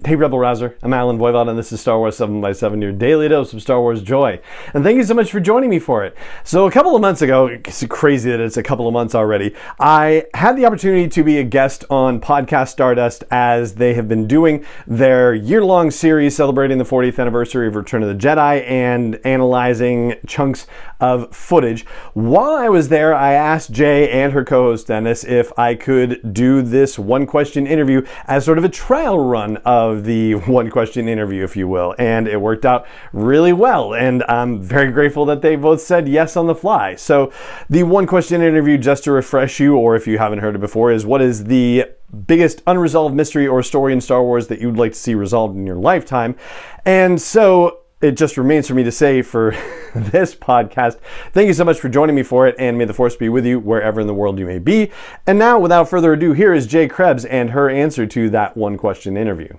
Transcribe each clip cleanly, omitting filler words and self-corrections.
Hey Rebel Rouser, I'm Alan Voivod and this is Star Wars 7x7, your daily dose of Star Wars joy. And thank you so much for joining me for it. So a couple of months ago, it's crazy that it's a couple of months already, I had the opportunity to be a guest on Podcast Stardust as they have been doing their year-long series celebrating the 40th anniversary of Return of the Jedi and analyzing chunks of footage. While I was there, I asked Jay and her co-host Dennis if I could do this one-question interview as sort of a trial run of the one-question interview, if you will, and it worked out really well, and I'm very grateful that they both said yes on the fly. So the one-question interview, just to refresh you, or if you haven't heard it before, is what is the biggest unresolved mystery or story in Star Wars that you'd like to see resolved in your lifetime? And so it just remains for me to say for this podcast, thank you so much for joining me for it, and may the Force be with you wherever in the world you may be. And now, without further ado, here is Jay Krebs and her answer to that one-question interview.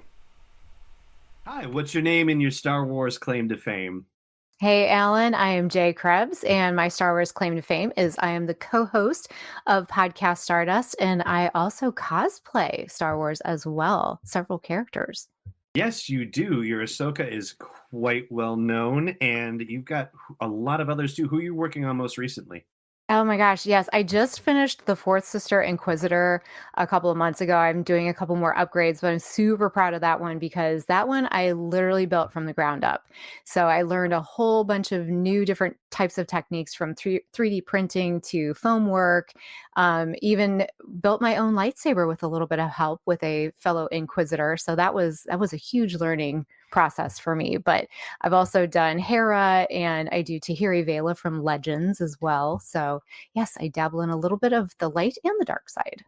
Hi, what's your name and your Star Wars claim to fame? Hey, Alan, I am Jay Krebs, and my Star Wars claim to fame is I am the co-host of Podcast Stardust, and I also cosplay Star Wars as well, several characters. Yes, you do. Your Ahsoka is quite well known, and you've got a lot of others too. Who are you working on most recently? Oh my gosh, yes. I just finished the Fourth Sister Inquisitor a couple of months ago. I'm doing a couple more upgrades, but I'm super proud of that one because that one I literally built from the ground up. So I learned a whole bunch of new different types of techniques from 3D printing to foam work, even built my own lightsaber with a little bit of help with a fellow Inquisitor. So that was a huge learning process for me. But I've also done Hera, and I do Tahiri Vela from Legends as well. So yes, I dabble in a little bit of the light and the dark side.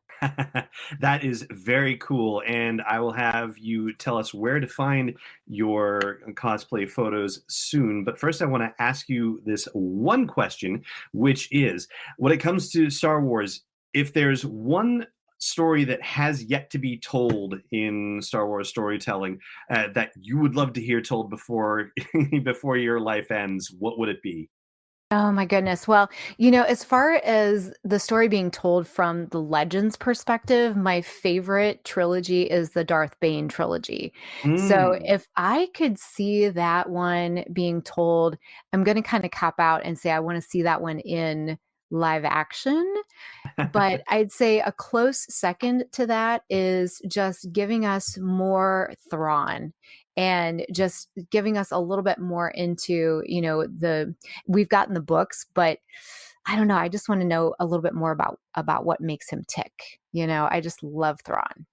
That is very cool, and I will have you tell us where to find your cosplay photos soon. But first, I want to ask you this one question, which is, when it comes to Star Wars, if there's one story that has yet to be told in Star Wars storytelling that you would love to hear told before before your life ends, what would it be? Oh my goodness. Well, as far as the story being told from the Legends perspective, my favorite trilogy is the Darth Bane trilogy. So Mm. if I could see that one being told, I'm going to kind of cop out and say I want to see that one in live action. But I'd say a close second to that is just giving us more Thrawn and just giving us a little bit more into, we've gotten the books, but I don't know. I just want to know a little bit more about what makes him tick. I just love Thrawn.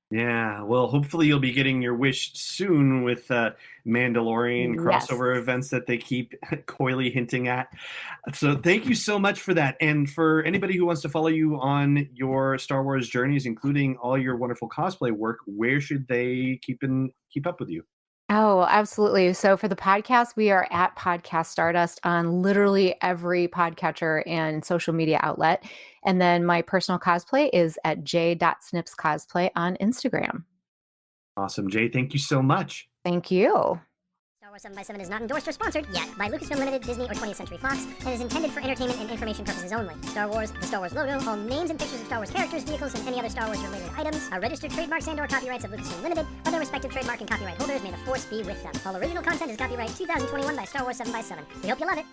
Yeah, well, hopefully you'll be getting your wish soon with Mandalorian Yes. crossover events that they keep coyly hinting at. So thank you so much for that. And for anybody who wants to follow you on your Star Wars journeys, including all your wonderful cosplay work, where should they keep up with you? Oh, absolutely. So for the podcast, we are at Podcast Stardust on literally every podcatcher and social media outlet. And then my personal cosplay is at j.snipscosplay on Instagram. Awesome, Jay. Thank you so much. Thank you. Star Wars 7x7 is not endorsed or sponsored yet by Lucasfilm Limited, Disney, or 20th Century Fox, and is intended for entertainment and information purposes only. Star Wars, the Star Wars logo, all names and pictures of Star Wars characters, vehicles, and any other Star Wars-related items are registered trademarks and/or copyrights of Lucasfilm Limited, or their respective trademark and copyright holders. May the Force be with them. All original content is copyright 2021 by Star Wars 7x7. We hope you love it.